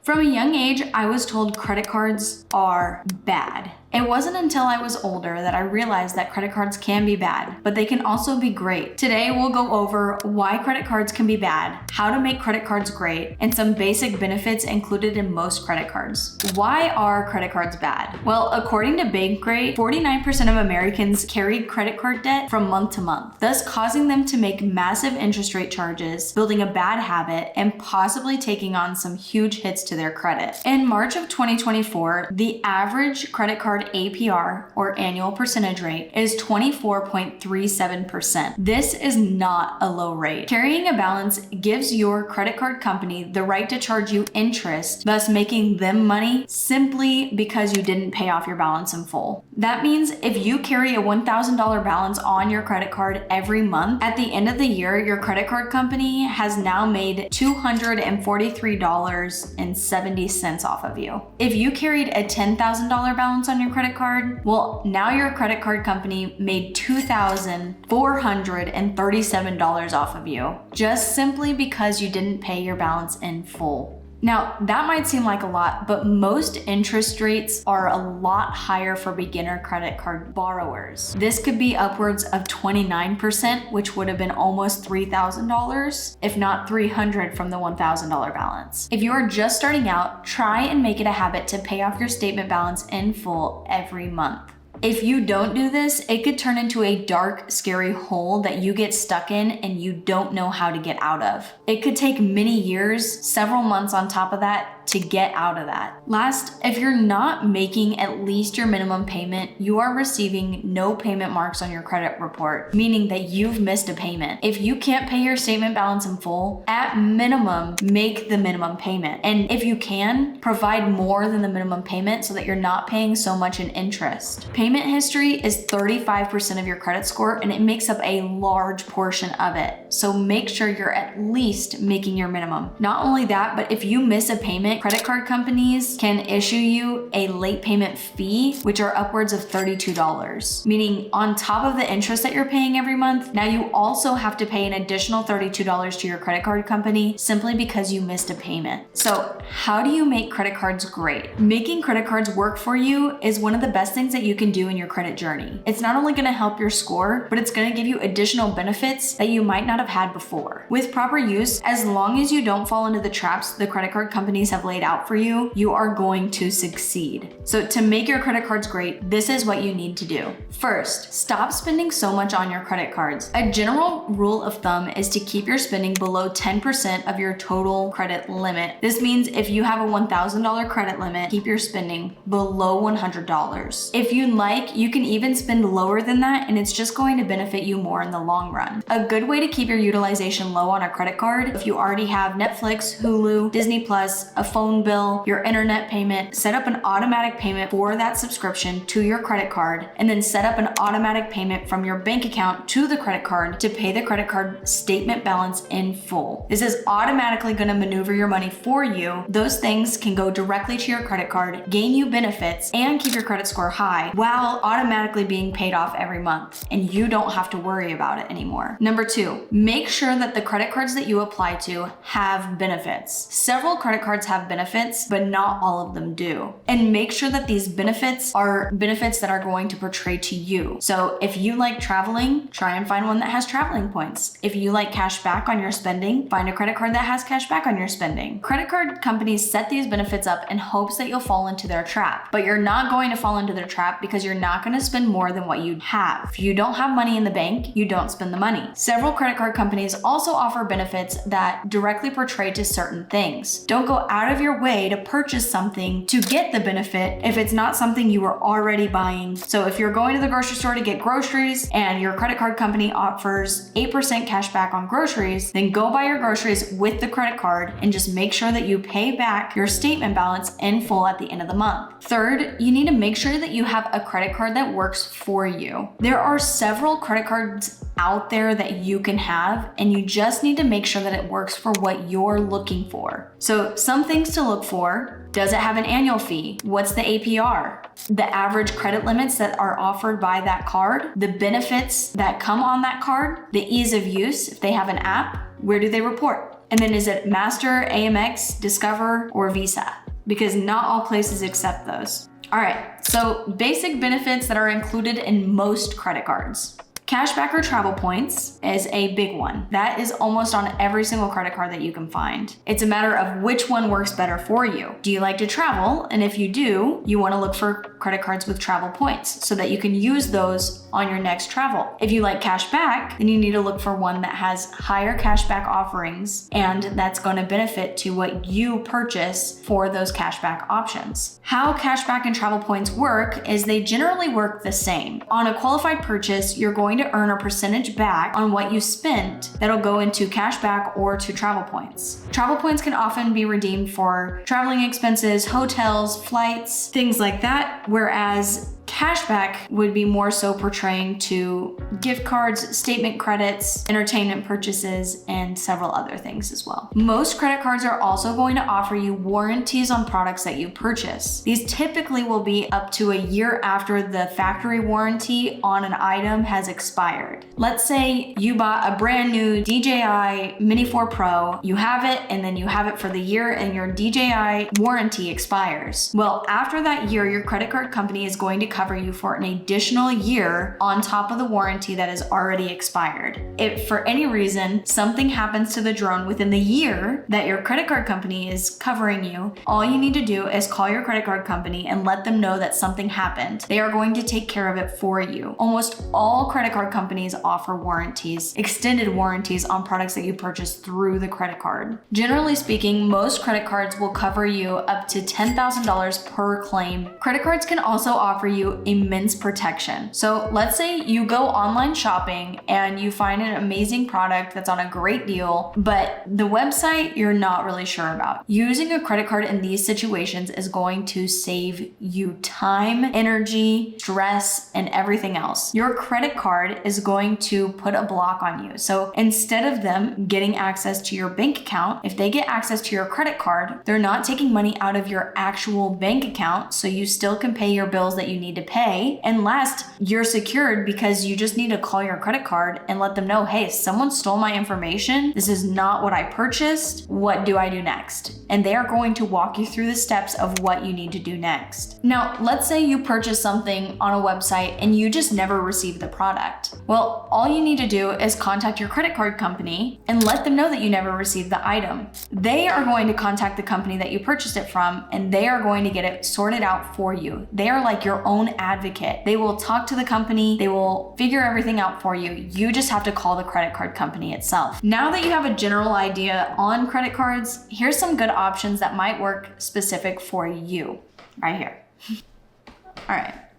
From a young age, I was told credit cards are bad. It wasn't until I was older that I realized that credit cards can be bad, but they can also be great. Today, we'll go over why credit cards can be bad, how to make credit cards great, and some basic benefits included in most credit cards. Why are credit cards bad? Well, according to Bankrate, 49% of Americans carried credit card debt from month to month, thus causing them to make massive interest rate charges, building a bad habit, and possibly taking on some huge hits to their credit. In March of 2024, the average credit card APR, or annual percentage rate, is 24.37%. This is not a low rate. Carrying a balance gives your credit card company the right to charge you interest, thus making them money simply because you didn't pay off your balance in full. That means if you carry a $1,000 balance on your credit card every month, at the end of the year, your credit card company has now made $243.70 off of you. If you carried a $10,000 balance on your credit card, well, now your credit card company made $2,437 off of you, just simply because you didn't pay your balance in full. Now, that might seem like a lot, but most interest rates are a lot higher for beginner credit card borrowers. This could be upwards of 29%, which would have been almost $3,000, if not $300 from the $1,000 balance. If you are just starting out, try and make it a habit to pay off your statement balance in full every month. If you don't do this, it could turn into a dark, scary hole that you get stuck in and you don't know how to get out of. It could take many years, several months on top of that, to get out of that. Last, if you're not making at least your minimum payment, you are receiving no payment marks on your credit report, meaning that you've missed a payment. If you can't pay your statement balance in full, at minimum, make the minimum payment. And if you can, provide more than the minimum payment so that you're not paying so much in interest. Payment history is 35% of your credit score, and it makes up a large portion of it. So make sure you're at least making your minimum. Not only that, but if you miss a payment, credit card companies can issue you a late payment fee, which are upwards of $32, meaning on top of the interest that you're paying every month, now you also have to pay an additional $32 to your credit card company simply because you missed a payment. So how do you make credit cards great? Making credit cards work for you is one of the best things that you can do in your credit journey. It's not only going to help your score, but it's going to give you additional benefits that you might not have had before. With proper use, as long as you don't fall into the traps the credit card companies have laid out for you, you are going to succeed. So to make your credit cards great, this is what you need to do. First, stop spending so much on your credit cards. A general rule of thumb is to keep your spending below 10% of your total credit limit. This means if you have a $1,000 credit limit, keep your spending below $100. If you'd like, you can even spend lower than that, and it's just going to benefit you more in the long run. A good way to keep your utilization low on a credit card, if you already have Netflix, Hulu, Disney Plus, a phone bill, your internet payment, set up an automatic payment for that subscription to your credit card, and then set up an automatic payment from your bank account to the credit card to pay the credit card statement balance in full. This is automatically going to maneuver your money for you. Those things can go directly to your credit card, gain you benefits, and keep your credit score high while automatically being paid off every month, and you don't have to worry about it anymore. Number two, make sure that the credit cards that you apply to have benefits. Several credit cards have benefits, but not all of them do. And make sure that these benefits are benefits that are going to portray to you. So if you like traveling, try and find one that has traveling points. If you like cash back on your spending, find a credit card that has cash back on your spending. Credit card companies set these benefits up in hopes that you'll fall into their trap, but you're not going to fall into their trap because you're not going to spend more than what you have. If you don't have money in the bank, you don't spend the money. Several credit card companies also offer benefits that directly portray to certain things. Don't go out of your way to purchase something to get the benefit if it's not something you were already buying. So if you're going to the grocery store to get groceries and your credit card company offers 8% cash back on groceries, then go buy your groceries with the credit card and just make sure that you pay back your statement balance in full at the end of the month. Third, you need to make sure that you have a credit card that works for you. There are several credit cards out there that you can have, and you just need to make sure that it works for what you're looking for. So some things to look for: does it have an annual fee? What's the APR? The average credit limits that are offered by that card, the benefits that come on that card, the ease of use, if they have an app, where do they report? And then is it Master, Amex, Discover, or Visa? Because not all places accept those. All right, so basic benefits that are included in most credit cards. Cashback or travel points is a big one. That is almost on every single credit card that you can find. It's a matter of which one works better for you. Do you like to travel? And if you do, you want to look for credit cards with travel points so that you can use those on your next travel. If you like cashback, then you need to look for one that has higher cashback offerings, and that's going to benefit to what you purchase for those cashback options. How cashback and travel points work is they generally work the same. On a qualified purchase, you're going to earn a percentage back on what you spent that'll go into cashback or to travel points. Travel points can often be redeemed for traveling expenses, hotels, flights, things like that, whereas cashback would be more so portraying to gift cards, statement credits, entertainment purchases, and several other things as well. Most credit cards are also going to offer you warranties on products that you purchase. These typically will be up to a year after the factory warranty on an item has expired. Let's say you bought a brand new DJI Mini 4 Pro, you have it, and then you have it for the year and your DJI warranty expires. Well, after that year, your credit card company is going to cover you for an additional year on top of the warranty that is already expired. If for any reason something happens to the drone within the year that your credit card company is covering you, all you need to do is call your credit card company and let them know that something happened. They are going to take care of it for you. Almost all credit card companies offer warranties, extended warranties on products that you purchase through the credit card. Generally speaking, most credit cards will cover you up to $10,000 per claim. Credit cards can also offer you immense protection. So let's say you go online shopping and you find an amazing product that's on a great deal, but the website you're not really sure about. Using a credit card in these situations is going to save you time, energy, stress, and everything else. Your credit card is going to put a block on you. So instead of them getting access to your bank account, if they get access to your credit card, they're not taking money out of your actual bank account, so you still can pay your bills that you need to pay. And last, you're secured because you just need to call your credit card and let them know, hey, someone stole my information. This is not what I purchased. What do I do next? And they are going to walk you through the steps of what you need to do next. Now, let's say you purchase something on a website and you just never received the product. Well, all you need to do is contact your credit card company and let them know that you never received the item. They are going to contact the company that you purchased it from, and they are going to get it sorted out for you. They are like your own advocate. They will talk to the company, they will figure everything out for you. You just have to call the credit card company itself. Now that you have a general idea on credit cards, here's some good options that might work specific for you right here. All right.